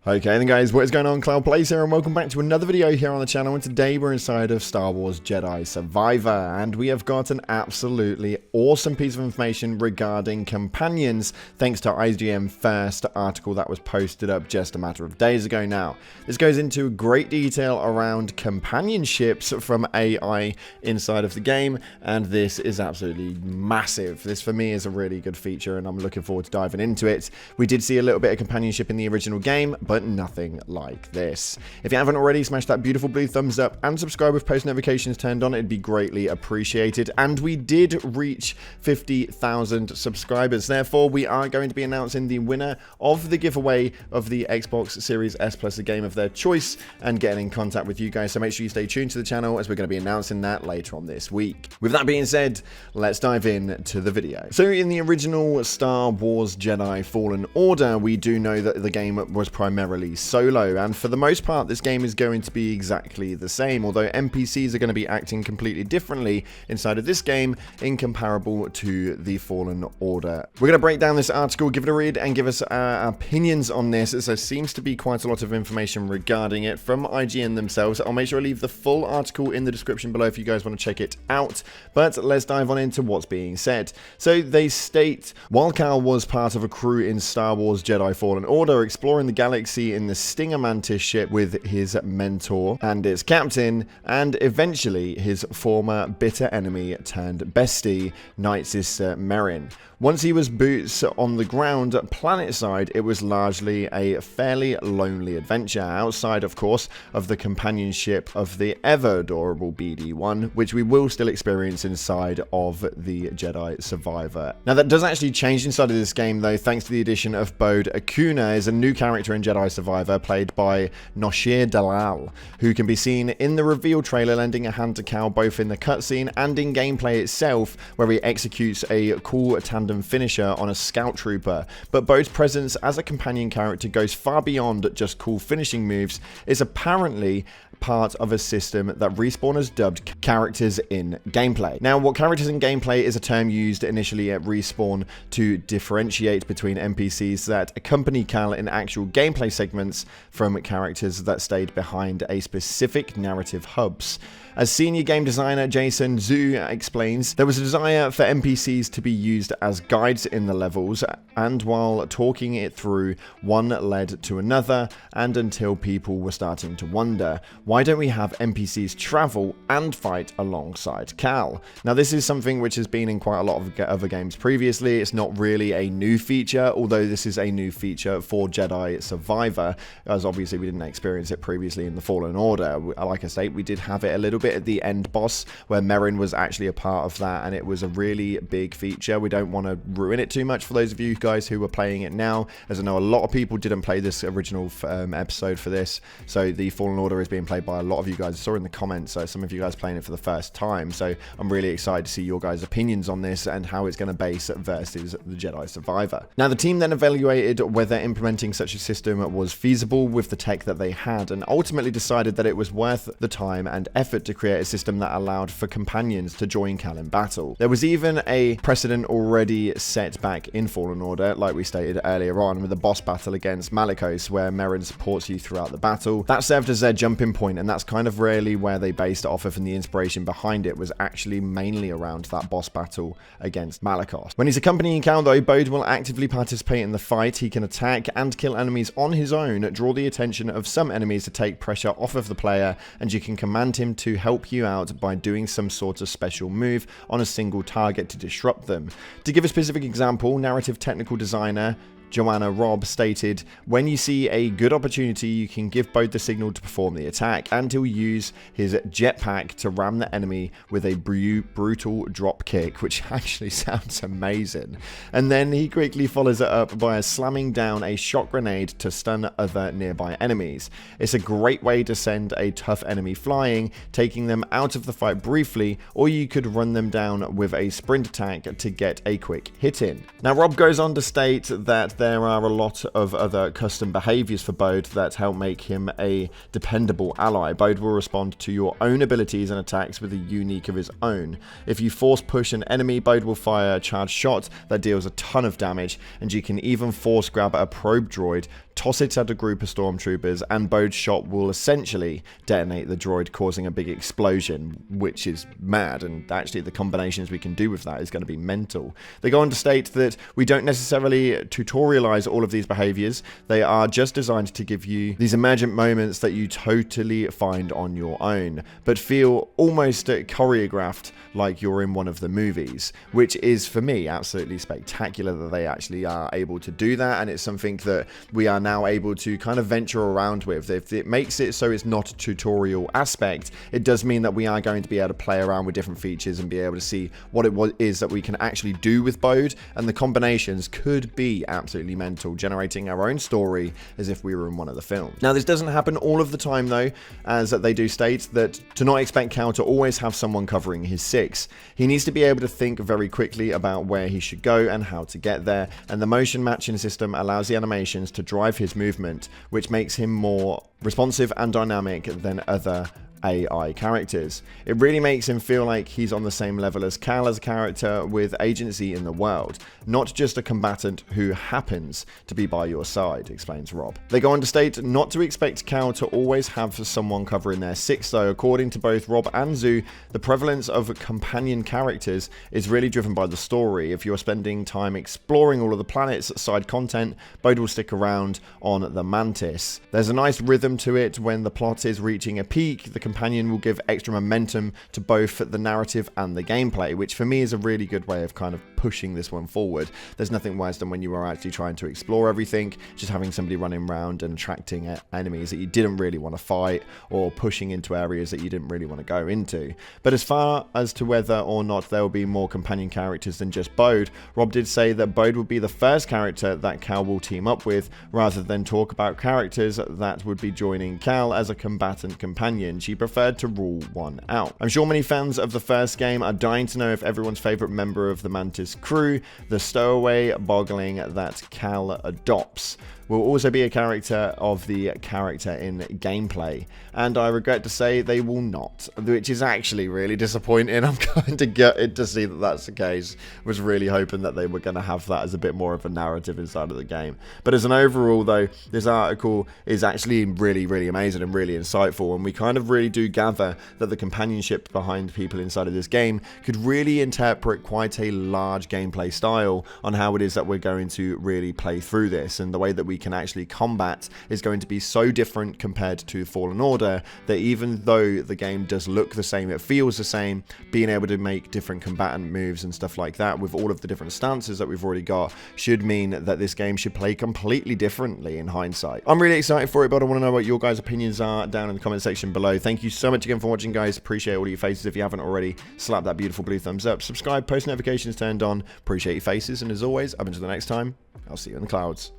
Okay then guys, what is going on? Cloud Plays here and welcome back to another video here on the channel, and today we're inside of Star Wars Jedi Survivor and we have got an absolutely awesome piece of information regarding companions thanks to IGN first article that was posted up just a matter of days ago now. This goes into great detail around companionships from AI inside of the game, and this is absolutely massive. This for me is a really good feature and I'm looking forward to diving into it. We did see a little bit of companionship in the original game, but nothing like this. If you haven't already, smash that beautiful blue thumbs up and subscribe with post notifications turned on. It'd be greatly appreciated. And we did reach 50,000 subscribers. Therefore, we are going to be announcing the winner of the giveaway of the Xbox Series S Plus, a game of their choice, and getting in contact with you guys. So make sure you stay tuned to the channel as we're going to be announcing that later on this week. With that being said, let's dive in to the video. So in the original Star Wars Jedi Fallen Order, we do know that the game was primarily solo, and for the most part this game is going to be exactly the same, although NPCs are going to be acting completely differently inside of this game incomparable to the Fallen Order. We're going to break down this article, give it a read, and give us our opinions on this, as there seems to be quite a lot of information regarding it from IGN themselves. I'll make sure I leave the full article in the description below if you guys want to check it out, but let's dive on into what's being said. So they state, while Cal was part of a crew in Star Wars Jedi Fallen Order exploring the galaxy in the Stinger Mantis ship with his mentor and its captain, and eventually his former bitter enemy turned bestie, Night Sister Merrin. Once he was boots on the ground planetside, it was largely a fairly lonely adventure, outside of course of the companionship of the ever adorable BD-1, which we will still experience inside of the Jedi Survivor. Now that does actually change inside of this game though, thanks to the addition of Bode Acuna as a new character in Jedi Survivor, played by Noshir Dalal, who can be seen in the reveal trailer lending a hand to Cal both in the cutscene and in gameplay itself, where he executes a cool tandem finisher on a scout trooper. But Bode's presence as a companion character goes far beyond just cool finishing moves. It's apparently part of a system that Respawn has dubbed characters in gameplay. Now, what characters in gameplay is a term used initially at Respawn to differentiate between NPCs that accompany Cal in actual gameplay segments from characters that stayed behind a specific narrative hubs. As senior game designer Jason Zhu explains, there was a desire for NPCs to be used as guides in the levels, and while talking it through, one led to another, and until people were starting to wonder, why don't we have NPCs travel and fight alongside Cal? Now this is something which has been in quite a lot of other games previously. It's not really a new feature, although this is a new feature for Jedi Survivor, as obviously we didn't experience it previously in the Fallen Order. Like I say, we did have it a little bit at the end boss where Merrin was actually a part of that, and it was a really big feature. We don't want to ruin it too much for those of you guys who are playing it now, as I know a lot of people didn't play this original episode for this, so the Fallen Order is being played by a lot of you guys. I saw in the comments some of you guys playing it for the first time, so I'm really excited to see your guys' opinions on this and how it's going to base versus the Jedi Survivor. Now the team then evaluated whether implementing such a system was feasible with the tech that they had, and ultimately decided that it was worth the time and effort to create a system that allowed for companions to join Cal in battle. There was even a precedent already set back in Fallen Order, like we stated earlier on, with the boss battle against Malicos, where Merrin supports you throughout the battle. That served as their jumping point, and that's kind of really where they based it off of, and the inspiration behind it was actually mainly around that boss battle against Malicos. When he's accompanying Cal though, Bode will actively participate in the fight. He can attack and kill enemies on his own, draw the attention of some enemies to take pressure off of the player, and you can command him to help you out by doing some sort of special move on a single target to disrupt them. To give a specific example, narrative technical designer Joanna Robb stated, when you see a good opportunity, you can give Bode the signal to perform the attack, and he'll use his jetpack to ram the enemy with a brutal drop kick, which actually sounds amazing. And then he quickly follows it up by slamming down a shock grenade to stun other nearby enemies. It's a great way to send a tough enemy flying, taking them out of the fight briefly, or you could run them down with a sprint attack to get a quick hit in. Now Rob goes on to state that there are a lot of other custom behaviors for Bode that help make him a dependable ally. Bode will respond to your own abilities and attacks with a unique of his own. If you force push an enemy, Bode will fire a charged shot that deals a ton of damage, and you can even force grab a probe droid toss it at a group of stormtroopers, and Bode's shot will essentially detonate the droid, causing a big explosion, which is mad, and actually the combinations we can do with that is going to be mental. They go on to state that we don't necessarily tutorialize all of these behaviors. They are just designed to give you these emergent moments that you totally find on your own, but feel almost choreographed like you're in one of the movies, which is, for me, absolutely spectacular that they actually are able to do that, and it's something that we are now able to kind of venture around with. If it makes it so it's not a tutorial aspect, it does mean that we are going to be able to play around with different features and be able to see what it is that we can actually do with Bode, and the combinations could be absolutely mental, generating our own story as if we were in one of the films. Now, this doesn't happen all of the time though, as they do state that to not expect Cal to always have someone covering his six. He needs to be able to think very quickly about where he should go and how to get there, and the motion matching system allows the animations to drive his movement, which makes him more responsive and dynamic than other AI characters. It really makes him feel like he's on the same level as Cal as a character with agency in the world, not just a combatant who happens to be by your side, explains Rob. They go on to state not to expect Cal to always have someone covering their six though. According to both Rob and Zoo, the prevalence of companion characters is really driven by the story. If you're spending time exploring all of the planet's side content, Bode will stick around on the Mantis. There's a nice rhythm to it. When the plot is reaching a peak, the companion will give extra momentum to both the narrative and the gameplay, which for me is a really good way of kind of pushing this one forward. There's nothing worse than when you are actually trying to explore everything, just having somebody running around and attracting enemies that you didn't really want to fight, or pushing into areas that you didn't really want to go into. But as far as to whether or not there will be more companion characters than just Bode, Rob did say that Bode will be the first character that Cal will team up with, rather than talk about characters that would be joining Cal as a combatant companion. She preferred to rule one out. I'm sure many fans of the first game are dying to know if everyone's favourite member of the Mantis crew, the stowaway boggling that Cal adopts, will also be a character of the character in gameplay, and I regret to say they will not, which is actually really disappointing. I'm kind of gutted to see that that's the case. Was really hoping that they were going to have that as a bit more of a narrative inside of the game. But as an overall though, this article is actually really amazing and really insightful, and we kind of really do gather that the companionship behind people inside of this game could really interpret quite a large gameplay style on how it is that we're going to really play through this, and the way that we can actually combat is going to be so different compared to Fallen Order that even though the game does look the same, it feels the same. Being able to make different combatant moves and stuff like that with all of the different stances that we've already got should mean that this game should play completely differently in hindsight. I'm really excited for it, but I want to know what your guys' opinions are down in the comment section below. Thank you so much again for watching, guys. Appreciate all your faces. If you haven't already, slap that beautiful blue thumbs up, subscribe, post notifications turned on. Appreciate your faces, and as always, up until the next time, I'll see you in the clouds.